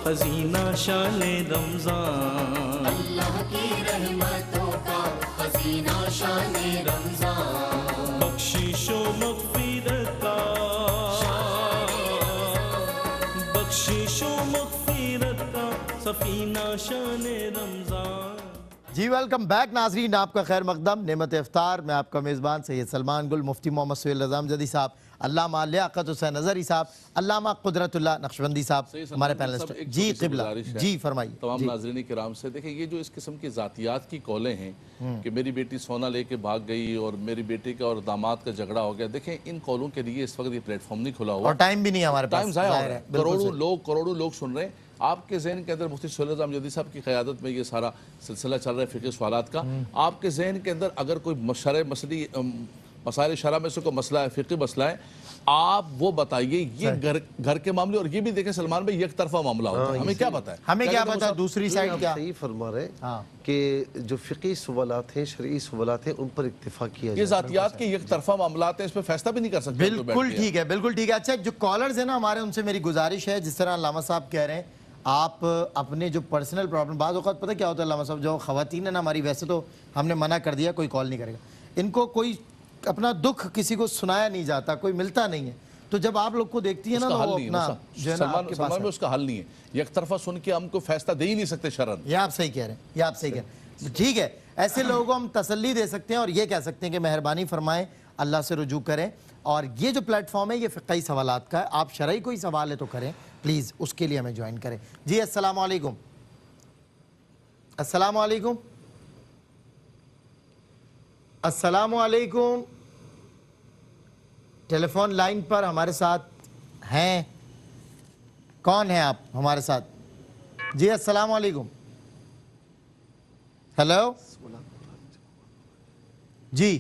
خزینہ شان رمضان، اللہ کی رحمتوں کا خزینہ شان رمضان، بخشش و مغفرت کا، بخشش و مغفرت کا سفینہ شان رمضان۔ جی ویلکم بیک ناظرین، آپ کا خیر مقدم نعمت افطار میں آپ کا میزبان سید سلمان گل، مفتی محمد سہیل رضا امجدی صاحب، علامہ لیاقت حسین نظری صاحب، علامہ قدرت اللہ نقشبندی صاحب ہمارے پینلسٹ۔ جی قبلہ، جی فرمائیے۔ تمام ناظرین کرام سے دیکھیں، یہ جو اس قسم کی ذاتیات کی کالیں ہیں کہ میری بیٹی سونا لے کے بھاگ گئی اور میری بیٹی کا اور داماد کا جھگڑا ہو گیا، دیکھیں ان کالوں کے لیے اس وقت یہ پلیٹ فارم نہیں کھلا ہوا اور ٹائم بھی نہیں ہے ہمارے پاس، ٹائم ضائع ہو رہا ہے، کروڑوں لوگ سن رہے ہیں۔ آپ کے ذہن کے اندر مفتی سہیل رضا امجدی صاحب کی قیادت میں یہ سارا سلسلہ چل رہا ہے فقہ سوالات کا، آپ کے ذہن کے اندر اگر کوئی مسائل شرع میں سے کوئی مسئلہ ہے، فقہ مسئلہ ہے، آپ وہ بتائیے۔ یہ گھر کے معاملے، اور یہ بھی دیکھیں سلمان بھائی یک طرفہ معاملہ ہوتا ہے، ہمیں کیا پتہ ہے، ہمیں کیا پتہ دوسری سائڈ کیا۔ صحیح فرما رہے ہیں کہ جو فقہی سوالات ہیں، شرعی سوالات ہیں، ان پر اتفاق کیا جائے۔ یہ ذاتیات کے یک طرفہ معاملات ہیں، اس پہ فیصلہ بھی نہیں کر سکتے۔ بالکل ٹھیک ہے، بالکل ٹھیک ہے۔ اچھا، جو کالرز ہیں نا ہمارے، ان سے میری گزارش ہے، جس طرح علامہ صاحب کہہ رہے ہیں، آپ اپنے جو پرسنل پرابلم، بعض اوقات پتہ کیا ہوتا ہے علامہ صاحب، جو خواتین ہیں نا ہماری، ویسے تو ہم نے منع کر دیا کوئی کال نہیں کرے گا، ان کو کوئی اپنا دکھ کسی کو سنایا نہیں جاتا، کوئی ملتا نہیں ہے، تو جب آپ لوگ کو دیکھتی ہیں نا تو وہ اپنا جو ہے نا آپ کے پاس سلمان میں اس کا حل نہیں ہے، یک طرفہ سن کے ہم کو فیصلہ دے ہی نہیں سکتے شرعن۔ یہ آپ صحیح کہہ رہے ہیں، یہ آپ صحیح کہہ رہے ہیں، ٹھیک ہے۔ ایسے لوگوں کو ہم تسلی دے سکتے ہیں اور یہ کہہ سکتے ہیں کہ مہربانی فرمائیں، اللہ سے رجوع کریں، اور یہ جو پلیٹ فارم ہے یہ فقہی سوالات کا ہے، آپ شرعی کوئی سوال ہے تو کریں پلیز، اس کے لیے ہمیں جوائن کریں۔ جی السلام علیکم، السلام علیکم، السلام علیکم، ٹیلی فون لائن پر ہمارے ساتھ ہیں، کون ہیں آپ ہمارے ساتھ؟ جی السلام علیکم، ہیلو، جی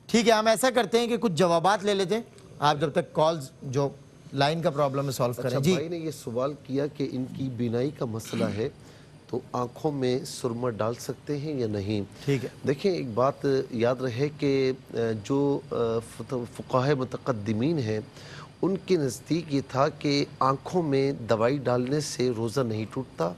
ٹھیک ہے، ہم ایسا کرتے ہیں کہ کچھ جوابات لے لیتے ہیں، آپ جب تک کالز جو لائن کا پرابلم ہے سالو کریں۔ جی بھائی نے یہ سوال کیا کہ ان کی بینائی کا مسئلہ ہے تو آنکھوں میں سرما ڈال سکتے ہیں یا نہیں۔ ٹھیک ہے، دیکھیں ایک بات یاد رہے کہ جو فقہاء متقدمین ہیں ان کے نزدیک یہ تھا کہ آنکھوں میں دوائی ڈالنے سے روزہ نہیں ٹوٹتا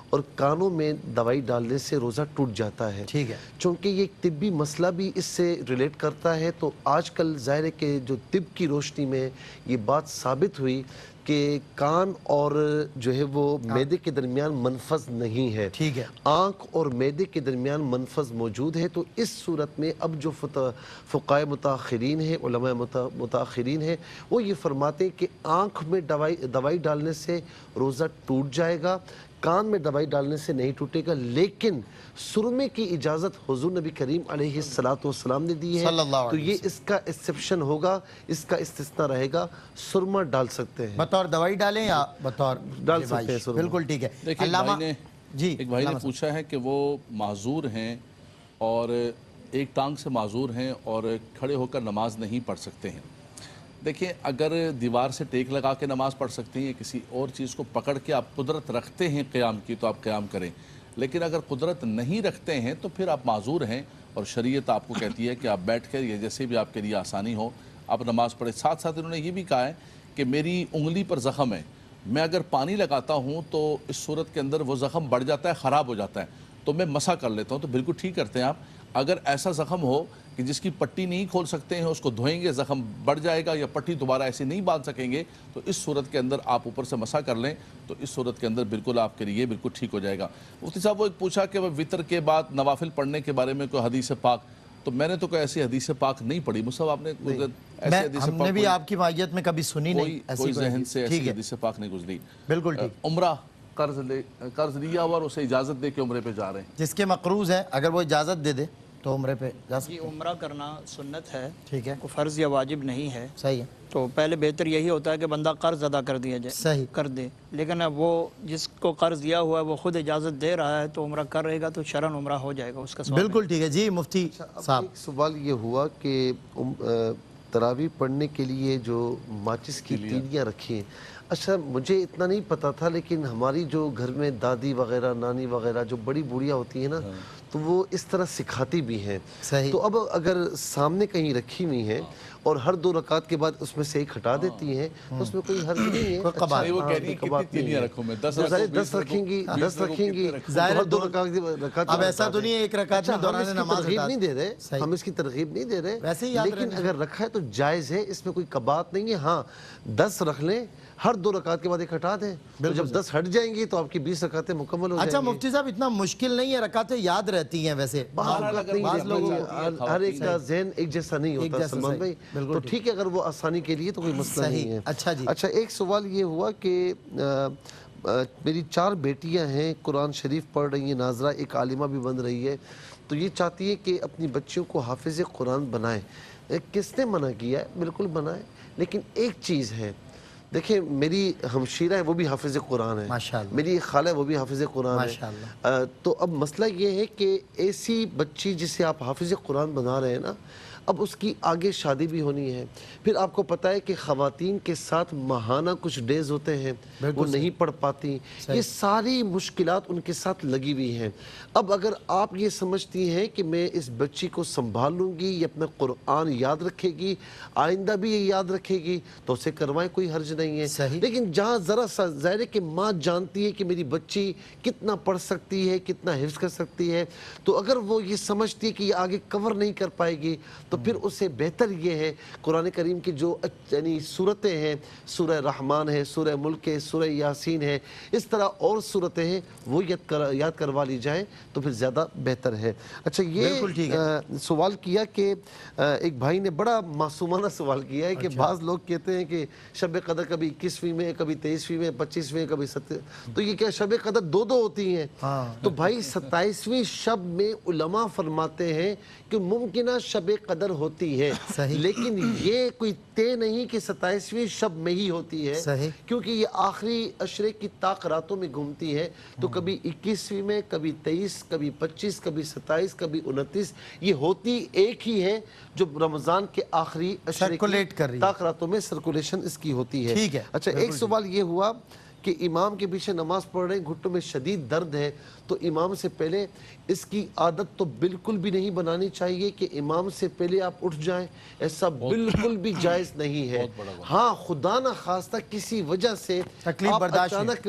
اور کانوں میں دوائی ڈالنے سے روزہ ٹوٹ جاتا ہے۔ ٹھیک ہے، چونکہ یہ ایک طبی مسئلہ بھی اس سے ریلیٹ کرتا ہے، تو آج کل ظاہر ہے کہ جو طب کی روشنی میں یہ بات ثابت ہوئی کہ کان اور جو ہے وہ معدے کے درمیان منفذ نہیں ہے، ٹھیک ہے، آنکھ اور معدے کے درمیان منفذ موجود ہے، تو اس صورت میں اب جو فقہاء متاخرین ہیں، علماء متاخرین ہیں، وہ یہ فرماتے ہیں کہ آنکھ میں دوائی ڈالنے سے روزہ ٹوٹ جائے گا، کان میں دوائی ڈالنے سے نہیں ٹوٹے گا، لیکن سرمے کی اجازت حضور نبی کریم علیہ السلام نے دی ہے، تو یہ اس کا ایکسیپشن ہوگا، اس کا استثناء رہے گا، سرما ڈال سکتے ہیں، بطور دوائی ڈالیں یا بطور ڈال سکتے ہیں سرما۔ بالکل ٹھیک ہے۔ دیکھیں ایک بھائی نے پوچھا ہے کہ وہ معذور ہیں اور ایک ٹانگ سے معذور ہیں اور کھڑے ہو کر نماز نہیں پڑھ سکتے ہیں۔ دیکھیں اگر دیوار سے ٹیک لگا کے نماز پڑھ سکتے ہیں یا کسی اور چیز کو پکڑ کے آپ قدرت رکھتے ہیں قیام کی تو آپ قیام کریں، لیکن اگر قدرت نہیں رکھتے ہیں تو پھر آپ معذور ہیں اور شریعت آپ کو کہتی ہے کہ آپ بیٹھ کر یا جیسے بھی آپ کے لیے آسانی ہو آپ نماز پڑھیں۔ ساتھ ساتھ انہوں نے یہ بھی کہا ہے کہ میری انگلی پر زخم ہے، میں اگر پانی لگاتا ہوں تو اس صورت کے اندر وہ زخم بڑھ جاتا ہے، خراب ہو جاتا ہے، تو میں مسح کر لیتا ہوں، تو بالکل ٹھیک کرتے ہیں آپ۔ اگر ایسا زخم ہو کہ جس کی پٹی نہیں کھول سکتے ہیں، اس کو دھوئیں گے زخم بڑھ جائے گا یا پٹی دوبارہ ایسے نہیں باندھ سکیں گے، تو اس صورت کے اندر آپ اوپر سے مسح کر لیں، تو اس صورت کے اندر بالکل آپ کے لیے بالکل ٹھیک ہو جائے گا۔ مفتی صاحب وہ ایک پوچھا کہ وہ وطر کے بعد نوافل پڑھنے کے بارے میں کوئی حدیث پاک، تو میں نے تو کوئی ایسی حدیث پاک نہیں پڑھی، مصعب آپ نے ایسی حدیث ہم نے بھی آپ کی مائیت میں کبھی سنی نہیں، کوئی ذہن سے ایسی حدیث پاک نہیں گزری۔ بالکل ٹھیک۔ عمرہ قرض لیا ہوا اور اسے اجازت دے کے عمرے پہ جا رہے ہیں، جس کے مقروض ہے اگر وہ اجازت دے دے تو عمرے پہ جا سکتے یہ عمرہ کرنا سنت ہے، ٹھیک ہے، کوئی فرض یا واجب نہیں ہے، صحیح ہے، تو پہلے بہتر یہی ہوتا ہے کہ بندہ قرض ادا کر دیا جائے، صحیح کر دے، لیکن اب وہ جس کو قرض دیا ہوا ہے وہ خود اجازت دے رہا ہے تو عمرہ کر رہے گا تو شرعاً عمرہ ہو جائے گا اس کا سوال۔ بالکل ٹھیک ہے۔ جی مفتی صاحب، ایک سوال یہ ہوا کہ تراویح پڑھنے کے لیے جو ماچس کی تیلیاں رکھی ہیں، اچھا مجھے اتنا نہیں پتا تھا، لیکن ہماری جو گھر میں دادی وغیرہ نانی وغیرہ جو بڑی بوڑھیاں ہوتی ہیں نا تو وہ اس طرح سکھاتی بھی ہیں. صحیح. تو اب اگر سامنے کہیں رکھی ہوئی ہیں اور ہر 2 رکعت کے بعد اس میں سے ایک ہٹا دیتی ہیں تو اس میں کوئی حرج نہیں ہے. نہیں، وہ کہہ رہی ہے کتنی تینیاں رکھوں میں، 10 رکھیں گی 10 رکھیں گی. ظاہر 2 رکعت اب ایسا تو نہیں ہے ایک رکعت میں دوران نماز ترغیب ہٹا نہیں دے رہے، صحیح. ہم اس کی ترغیب نہیں دے رہے، ویسے ہی یاد لیکن رہنے اگر رکھا ہے تو جائز ہے، اس میں کوئی کبات نہیں ہے. ہاں 10 رکھ لیں، ہر 2 رکعت کے بعد ایک ہٹا دیں، تو جب 10 ہٹ جائیں گی تو آپ کی 20 رکعتیں مکمل ہو جائیں گی. اچھا مفتی صاحب اتنا مشکل نہیں ہے، رکعتیں یاد رہتی ہیں ویسے بعض لوگوں کو. ہر ایک کا ذہن ایک جیسا نہیں ہوتا سلمان بھائی، تو ٹھیک ہے اگر وہ آسانی کے لیے تو کوئی مسئلہ نہیں ہے. اچھا جی. اچھا ایک سوال یہ ہوا کہ میری 4 بیٹیاں ہیں، قرآن شریف پڑھ رہی ہیں، ناظرہ ایک عالمہ بھی بن رہی ہے، تو یہ چاہتی ہے کہ اپنی بچیوں کو حافظ قرآن بنائیں. کس نے منع کیا ہے؟ بالکل بنائیں، لیکن ایک چیز ہے، دیکھیں میری ہمشیرہ ہے وہ بھی حافظ قرآن ہے، ماشاءاللہ. میری خالہ وہ بھی حافظ قرآن ہے. ماشاءاللہ. تو اب مسئلہ یہ ہے کہ ایسی بچی جسے آپ حافظ قرآن بنا رہے ہیں نا، اب اس کی آگے شادی بھی ہونی ہے. پھر آپ کو پتہ ہے کہ خواتین کے ساتھ ماہانہ کچھ ڈیز ہوتے ہیں وہ نہیں پڑھ پاتی، یہ ساری مشکلات ان کے ساتھ لگی ہوئی ہیں. اب اگر آپ یہ سمجھتی ہیں کہ میں اس بچی کو سنبھال لوں گی، یہ اپنا قرآن یاد رکھے گی، آئندہ بھی یہ یاد رکھے گی، تو اسے کروائیں، کوئی حرج نہیں ہے. لیکن جہاں ذرا سا ظاہر ہے کہ ماں جانتی ہے کہ میری بچی کتنا پڑھ سکتی ہے، کتنا حفظ کر سکتی ہے، تو اگر وہ یہ سمجھتی ہے کہ یہ آگے کور نہیں کر پائے گی تو پھر اسے بہتر یہ ہے قرآن کریم کی جو یعنی صورتیں ہیں، سورہ رحمان ہے، سورہ ملک ہے، سورہ یاسین ہے، اس طرح اور صورتیں ہیں وہ یاد کروا لی جائیں تو پھر زیادہ بہتر ہے. اچھا یہ سوال کیا کہ ایک بھائی نے بڑا معصومانہ سوال کیا ہے کہ بعض لوگ کہتے ہیں کہ شب قدر کبھی 21ویں میں، کبھی 23ویں میں، 25ویں، کبھی 27، تو یہ کیا شب قدر 2 ہوتی ہیں؟ تو بھائی 27ویں شب میں علماء فرماتے ہیں کہ ممکنہ شب قدر ہوتی ہے، لیکن یہ کوئی طے نہیں کہ 27ویں شب میں ہی ہوتی ہے، کیونکہ یہ آخری عشرے کی طاق راتوں میں گھومتی ہے. تو کبھی 21ویں میں، کبھی 23، کبھی 25، کبھی 27، کبھی 29، یہ ہوتی ایک ہی ہے جو رمضان کے آخری عشرے کی طاق راتوں میں سرکولیشن اس کی ہوتی ہے. اچھا ایک سوال یہ ہوا کہ امام کے پیچھے نماز پڑھ رہے ہیں، گھٹنوں میں شدید درد ہے، تو امام سے پہلے اس کی عادت تو بالکل بھی نہیں بنانی چاہیے کہ امام سے پہلے آپ اٹھ جائیں، ایسا بالکل بھی جائز نہیں ہے. ہاں خدا نہ خواستہ کسی وجہ سے آپ اچانک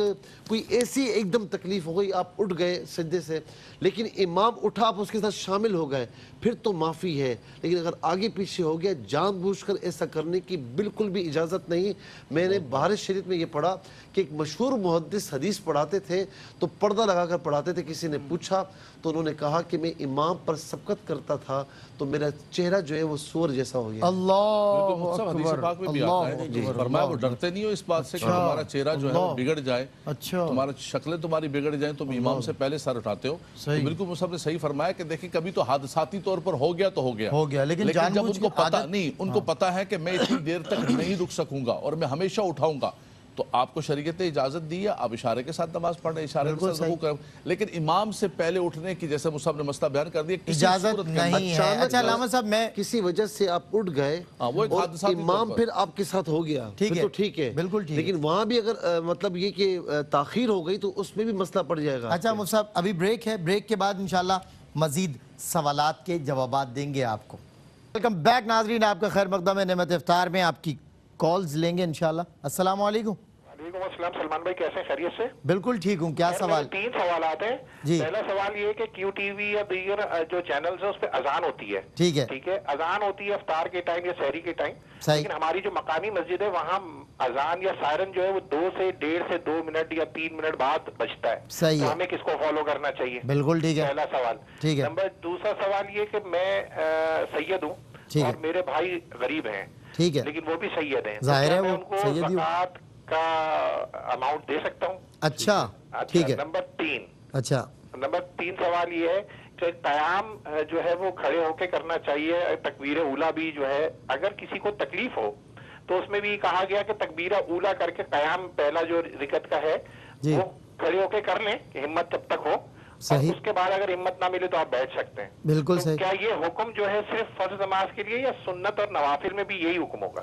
کوئی ایسی ایک دم تکلیف ہو گئی، آپ اٹھ گئے سجدے سے، لیکن امام اٹھا آپ اس کے ساتھ شامل ہو گئے، پھر تو معافی ہے. لیکن اگر آگے پیچھے ہو گیا، جان بوجھ کر ایسا کرنے کی بالکل بھی اجازت نہیں. میں نے بہار شریف میں یہ پڑھا کہ ایک مشہور محدث حدیث پڑھاتے تھے تو پردہ لگا کر پڑھاتے تھے. کسی نے پوچھا تو انہوں نے کہا کہ میں امام پر سبقت کرتا تھا تو میرا چہرہ جو ہے وہ سور جیسا ہو گیا. اللہ حدیث پاک میں بھی آتا ہے، فرمایا وہ ڈرتے نہیں ہو اس بات سے کہ تمہارا چہرہ جو ہے وہ بگڑ جائے، تمہارا شکلیں تمہاری بگڑ جائیں، تم امام سے پہلے سر اٹھاتے ہو. بالکل مصعب نے صحیح فرمایا کہ دیکھیں کبھی تو حادثاتی طور پر ہو گیا تو ہو گیا، لیکن جب ان کو پتہ نہیں، ان کو پتہ ہے کہ میں اتنی دیر تک نہیں رک سکوں گا اور میں ہمیشہ اٹھاؤں گا، تو آپ کو شریعت نے اجازت دی ہے، آپ اشارے کے ساتھ نماز پڑھ رہے ہیں، اشارے کے ساتھ رکوع کریں، لیکن امام سے پہلے اٹھنے کی جیسے مصعب نے مسئلہ بیان کر دیا اجازت نہیں ہے. اچھا علامہ صاحب میں کسی وجہ سے آپ اٹھ گئے اور امام پھر آپ کے ساتھ ہو گیا پھر تو ٹھیک ہے، لیکن وہاں بھی اگر مطلب یہ کہ تاخیر ہو گئی تو اس میں بھی مسئلہ پڑ جائے گا. اچھا مصعب ابھی بریک ہے، بریک کے بعد انشاءاللہ مزید سوالات کے جوابات دیں گے آپ کو. ویلکم بیک ناظرین، آپ کا خیر مقدم ہے نعمت افطار میں، آپ کی کالز لیں گے انشاءاللہ. السلام علیکم. وعلیکم السلام. سلمان بھائی کیسے ہیں؟ خیریت سے؟ بالکل ٹھیک ہوں. کیا سوال؟ 3 سوالات ہیں. پہلا سوال یہ ہے کہ کیو ٹی وی یا دیگر جو چینلز ہیں اس پہ اذان ہوتی ہے، ٹھیک ہے، اذان ہوتی ہے افطار کے ٹائم یا سحری کے ٹائم، لیکن ہماری جو مقامی مسجد ہے وہاں اذان یا سائرن جو ہے وہ 2 سے 1.5 سے 2 منٹ یا 3 منٹ بعد بجتا ہے. تو ہمیں کس کو فالو کرنا چاہیے؟ بالکل ٹھیک ہے. پہلا سوال. دوسرا سوال یہ کہ میں سید ہوں اور میرے بھائی غریب ہیں، لیکن وہ بھی سید ہیں، ظاہر ہے میں ان کو زکوٰۃ کا اماؤنٹ دے سکتا ہوں؟ اچھا ٹھیک ہے. نمبر 3 سوال یہ ہے کہ قیام جو ہے وہ کھڑے ہو کے کرنا چاہیے، تکبیر اولیٰ بھی جو ہے اگر کسی کو تکلیف ہو تو اس میں بھی کہا گیا کہ تکبیر اولیٰ کر کے قیام پہلا جو رکعت کا ہے وہ کھڑے ہو کے کر لیں کہ ہمت تب تک ہو، اور اس کے بعد اگر ہمت نہ ملے تو آپ بیٹھ سکتے ہیں. بالکل صحیح. کیا یہ حکم جو ہے صرف فرض نماز کے لیے یا سنت اور نوافل میں بھی یہی حکم ہوگا؟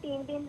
3-3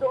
2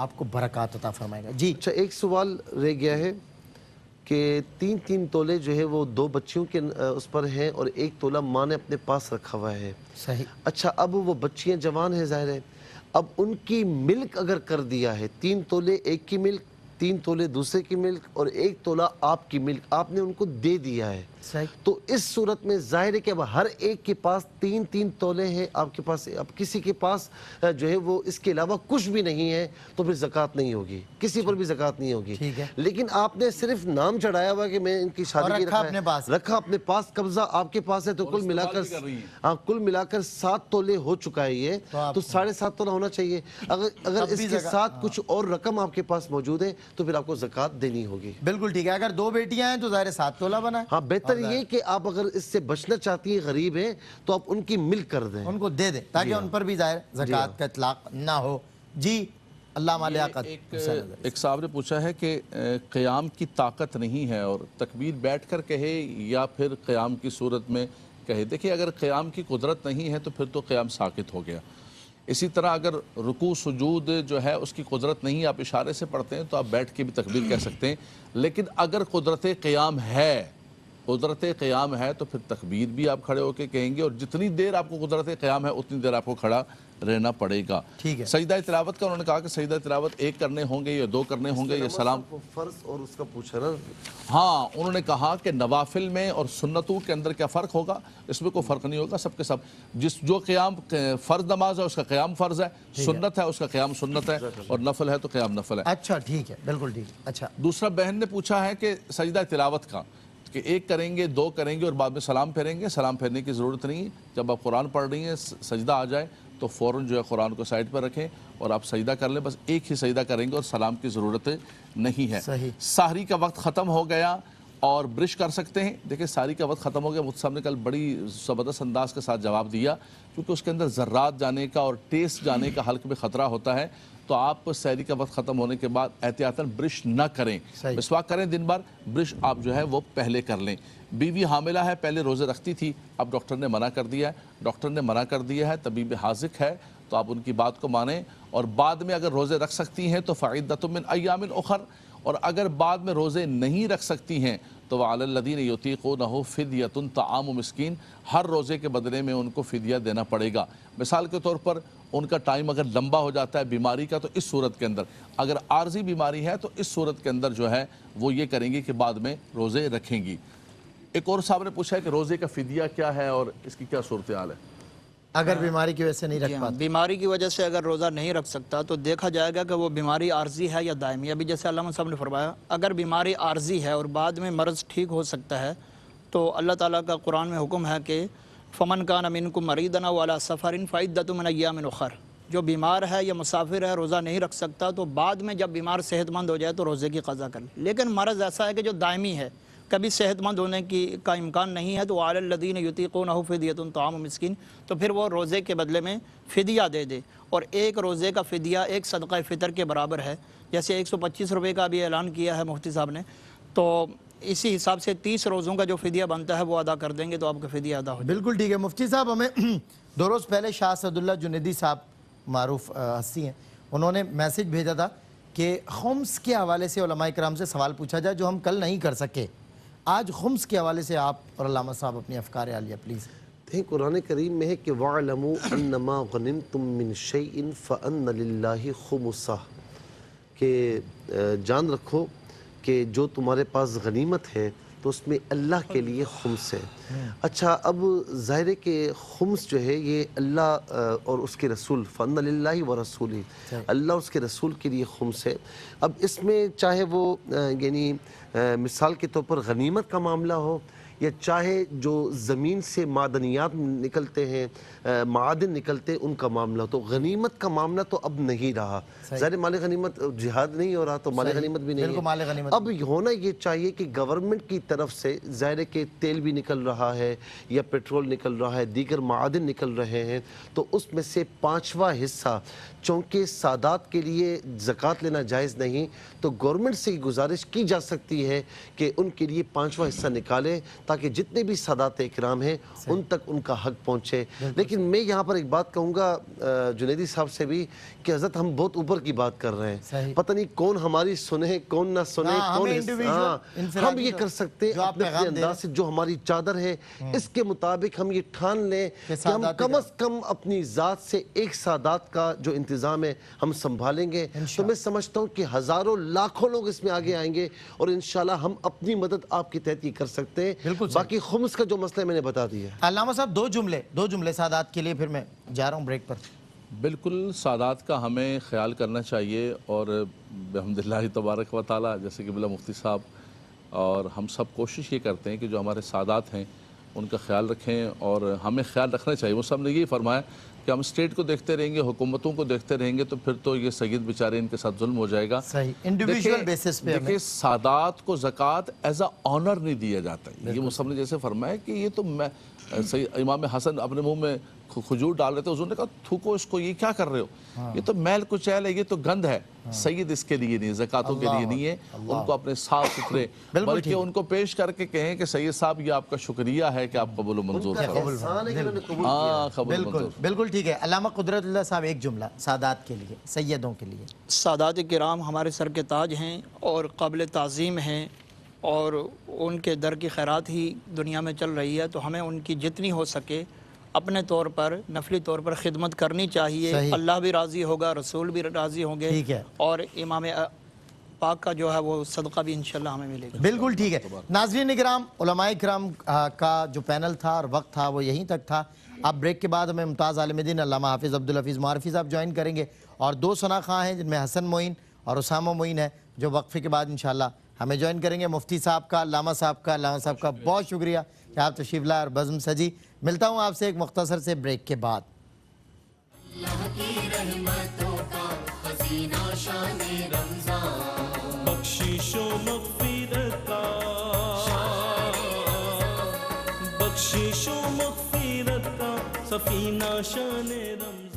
آپ کو برکات عطا فرمائے گا. جی اچھا ایک سوال رہ گیا ہے کہ 3 تولے جو ہے وہ 2 بچیوں کے اس پر ہیں اور 1 تولہ ماں نے اپنے پاس رکھا ہوا ہے. صحیح. اچھا اب وہ بچیاں جوان ہیں ظاہر ہے, اب ان کی ملک اگر کر دیا ہے 3 تولے ایک کی ملک, 3 تولے دوسرے کی ملک اور 1 تولہ آپ کی ملک, آپ نے ان کو دے دیا ہے, صحیح. تو اس صورت میں ظاہر ہے کہ اب ہر ایک کے پاس 3 تولے ہیں آپ کے پاس, اب کسی کے پاس جو ہے وہ اس کے علاوہ کچھ بھی نہیں ہے تو پھر زکوٰۃ نہیں ہوگی, کسی پر بھی زکوٰۃ نہیں ہوگی. ٹھیک ہے. لیکن آپ نے صرف نام چڑھایا ہوا کہ میں ان کی شادی کی رکھا اپنے پاس, قبضہ آپ کے پاس ہے, تو کل ملا کر 7 تولے ہو چکا ہے یہ, تو 7.5 تولہ ہونا چاہیے. اگر اس کے ساتھ کچھ اور رقم آپ کے پاس موجود ہے تو پھر آپ کو زکوٰۃ دینی ہوگی. بالکل ٹھیک ہے. اگر 2 بیٹیاں ہیں تو ظاہر 7 تولہ بنا. ہاں بہتر یہ کہ آپ اگر اس سے بچنا چاہتی ہیں, غریب ہیں, تو آپ ان کی ملک کر دیں, ان کو دے دیں تاکہ ان پر بھی ظاہر زکوٰۃ کا اطلاق نہ ہو. جی اللہ لیاقت. ایک صاحب نے پوچھا ہے کہ قیام کی طاقت نہیں ہے اور تکبیر بیٹھ کر کہے یا پھر قیام کی صورت میں کہے. دیکھیں اگر قیام کی قدرت نہیں ہے تو پھر تو قیام ساقط ہو گیا. اسی طرح اگر رکوع سجود جو ہے اس کی قدرت نہیں, آپ اشارے سے پڑھتے ہیں تو آپ بیٹھ کے بھی تکبیر کہہ سکتے ہیں. لیکن اگر قدرت قیام ہے تو پھر تکبیر بھی آپ کھڑے ہو کے کہیں گے, اور جتنی دیر آپ کو قدرت قیام ہے اتنی دیر آپ کو کھڑا رہنا پڑے گا. ٹھیک ہے. سجدہ تلاوت کا انہوں نے کہا کہ سجدہ تلاوت 1 کرنے ہوں گے یا 2 کرنے ہوں گے یا سلام. فرض اور اس کا پوچھا نا. ہاں انہوں نے کہا کہ نوافل میں اور سنتوں کے اندر کیا فرق ہوگا, اس میں کوئی فرق نہیں ہوگا, سب کے سب جو قیام فرض نماز ہے اس کا قیام فرض ہے, سنت ہے اس کا قیام سنت ہے, اور نفل ہے تو قیام نفل ہے. اچھا ٹھیک ہے, بالکل ٹھیک. اچھا دوسرا بہن نے پوچھا ہے کہ سجدہ تلاوت کا کہ 1 کریں گے 2 کریں گے اور بعد میں سلام پھیریں گے. سلام پھیرنے کی ضرورت نہیں. جب آپ قرآن پڑھ رہی ہیں سجدہ آ جائے تو فوراً جو ہے قرآن کو سائڈ پر رکھیں اور آپ سجدہ کر لیں, بس 1 ہی سجدہ کریں گے اور سلام کی ضرورت نہیں ہے. سحری کا وقت ختم ہو گیا اور برش کر سکتے ہیں. دیکھیں سحری کا وقت ختم ہو گیا, مجھ صاحب نے کل بڑی زبردست انداز کے ساتھ جواب دیا, کیونکہ اس کے اندر ذرات جانے کا اور ٹیسٹ جانے کا حلق میں خطرہ ہوتا ہے. تو آپ سحری کا وقت ختم ہونے کے بعد احتیاطاً برش نہ کریں, مسواک کریں دن بھر, برش آپ جو ہے وہ پہلے کر لیں. بیوی حاملہ ہے, پہلے روزے رکھتی تھی, اب ڈاکٹر نے منع کر دیا ہے, طبیب حاذق ہے, تو آپ ان کی بات کو مانیں. اور بعد میں اگر روزے رکھ سکتی ہیں تو فعدۃ من ایام اخر, اور اگر بعد میں روزے نہیں رکھ سکتی ہیں تو وعلی الذین یطیقونہ فدیۃ طعام مسکین, ہر روزے کے بدلے میں ان کو فدیہ دینا پڑے گا. مثال کے طور پر ان کا ٹائم اگر لمبا ہو جاتا ہے بیماری کا تو اس صورت کے اندر, اگر عارضی بیماری ہے تو اس صورت کے اندر جو ہے وہ یہ کریں گی کہ بعد میں روزے رکھیں گی. ایک اور صاحب نے پوچھا ہے کہ روزے کا فدیہ کیا ہے اور اس کی کیا صورتحال ہے. اگر بیماری کی وجہ سے نہیں رکھ پاتا, بیماری کی وجہ سے اگر روزہ نہیں رکھ سکتا تو دیکھا جائے گا کہ وہ بیماری عارضی ہے یا دائمی. ابھی جیسے علامہ صاحب نے فرمایا اگر بیماری عارضی ہے اور بعد میں مرض ٹھیک ہو سکتا ہے تو اللہ تعالیٰ کا قرآن میں حکم ہے کہ فمن کان منکم مریضا او علی سفر فعدۃ من ایام اخر, جو بیمار ہے یا مسافر ہے روزہ نہیں رکھ سکتا تو بعد میں جب بیمار صحت مند ہو جائے تو روزے کی قضا کر لے. لیکن مرض ایسا ہے کہ جو دائمی ہے, کبھی صحت مند ہونے کا امکان نہیں ہے, تو علی الذین یطیقونہ فدیۃ طعام مسکین, تو پھر وہ روزے کے بدلے میں فدیہ دے دے. اور 1 روزے کا فدیہ 1 صدقہ فطر کے برابر ہے. جیسے 125 روپے کا بھی اعلان کیا ہے مفتی صاحب نے, تو اسی حساب سے 30 روزوں کا جو فدیہ بنتا ہے وہ ادا کر دیں گے تو آپ کا فدیہ ادا ہو جائے. بالکل ٹھیک ہے. مفتی صاحب ہمیں 2 روز پہلے شاہ اسداللہ جنیدی صاحب معروف ہستی ہیں, انہوں نے میسج بھیجا تھا کہ خمس کے حوالے سے علماء کرام سے سوال پوچھا جائے جو ہم کل نہیں کر سکے. آج خمس کے حوالے سے آپ اور علامہ صاحب اپنی افکار عالیہ پلیز. دیکھیں قرآن کریم میں ہے کہ وَاعْلَمُوا أَنَّمَا غَنِمْتُم مِّن شَيْءٍ فَأَنَّ لِلَّهِ خُمُسَهُ, کہ جان رکھو کہ جو تمہارے پاس غنیمت ہے تو اس میں اللہ کے لیے خمس ہے. اچھا اب ظاہر ہے کہ خمس جو ہے یہ اللہ اور اس کے رسول فَأَنَّ لِلَّهِ وَرَسُولِهِ, اللہ اور اس کے رسول کے لیے خمس ہے. اب اس میں چاہے وہ یعنی مثال کے طور پر غنیمت کا معاملہ ہو یا چاہے جو زمین سے معدنیات نکلتے ہیں, معادن نکلتے ہیں, ان کا معاملہ, تو غنیمت کا معاملہ تو اب نہیں رہا. ظاہر مال غنیمت جہاد نہیں ہو رہا تو مال غنیمت بھی نہیں ہے. اب ہونا یہ چاہیے کہ گورنمنٹ کی طرف سے ظاہر ہے کہ تیل بھی نکل رہا ہے یا پیٹرول نکل رہا ہے, دیگر معادن نکل رہے ہیں, تو اس میں سے 5واں حصہ چونکہ سادات کے لیے زکوٰۃ لینا جائز نہیں, تو گورنمنٹ سے گزارش کی جا سکتی ہے کہ ان کے لیے 5واں حصہ نکالیں تاکہ جتنے بھی سادات اکرام ہیں ان تک ان کا حق پہنچے. لیکن میں یہاں پر ایک بات کہوں گا جنیدی صاحب سے بھی کہ حضرت ہم بہت اوپر کی بات کر رہے ہیں, پتہ نہیں کون ہماری سنے کون نہ سنے, ہم یہ کر سکتے ہیں اپنے انداز سے جو ہماری چادر ہے اس کے مطابق ہم یہ ٹھان لیں کہ ہم کم از کم اپنی ذات سے ایک سادات کا جو انتظام ہے ہم سنبھالیں گے. تو میں سمجھتا ہوں کہ ہزاروں لاکھوں لوگ اس میں آگے آئیں گے اور انشاءاللہ ہم اپنی مدد آپ کے تحت یہ کر سکتے ہیں. باقی خمس کا جو مسئلہ میں نے بتا دیا. علامہ صاحب دو جملے سادات کے لیے, پھر میں جا رہا ہوں بریک پر. بالکل سادات کا ہمیں خیال کرنا چاہیے اور بحمداللہ تبارک و تعالی جیسے کہ بلا مفتی صاحب اور ہم سب کوشش یہ کرتے ہیں کہ جو ہمارے سادات ہیں ان کا خیال رکھیں اور ہمیں خیال رکھنا چاہیے. وہ سب نے یہی فرمایا کہ ہم اسٹیٹ کو دیکھتے رہیں گے, حکومتوں کو دیکھتے رہیں گے تو پھر تو یہ سید بیچارے ان کے ساتھ ظلم ہو جائے گا. انڈیویجول بیسس پہ دیکھیں سادات کو زکوٰۃ ایز اے آنر نہیں دیا جاتا. یہ مصنف نے جیسے فرمایا کہ یہ تو امام حسن اپنے منہ میں کھجور ڈال رہے تھے, حضور نے کہا تھوکو اس کو, یہ کیا کر رہے ہو, یہ تو میل کچیل ہے, یہ تو گند ہے. سید اس کے لیے نہیں, زکاتوں کے لیے نہیں ہے. ان کو اپنے صاف ستھرے بلکہ ان کو پیش کر کے کہیں کہ سید صاحب یہ آپ کا شکریہ ہے کہ آپ قبول و منظور کرو. بالکل ٹھیک ہے. علامہ قدرت اللہ صاحب ایک جملہ سادات کے لیے, سیدوں کے لیے. سادات کرام ہمارے سر کے تاج ہیں اور قابل تعظیم ہیں اور ان کے در کی خیرات ہی دنیا میں چل رہی ہے, تو ہمیں ان کی جتنی ہو سکے اپنے طور پر نفلی طور پر خدمت کرنی چاہیے. اللہ بھی راضی ہوگا, رسول بھی راضی ہوں گے اور امام پاک کا جو ہے وہ صدقہ بھی انشاءاللہ ہمیں ملے گا. بالکل ٹھیک ہے. ناظرین اکرام, علماء اکرام کا جو پینل تھا اور وقت تھا وہ یہیں تک تھا. اب بریک کے بعد ہمیں ممتاز عالم دین علامہ حافظ عبدالحفیظ معرفی صاحب جوائن کریں گے اور دو ثنا خواں ہیں جن میں حسن معین اور اسامہ معین ہے جو وقفے کے بعد انشاءاللہ ہمیں جوائن کریں گے. مفتی صاحب کا, علامہ صاحب کا بہت شکریہ کہ آپ تشریف لائے اور بزم سجی. ملتا ہوں آپ سے ایک مختصر سے بریک کے بعد. اللہ کی رحمتوں کا خزینہ شان رمضان, بخشش و مغفرت کا, بخشش و مغفرت کا سفینہ شان رمضان.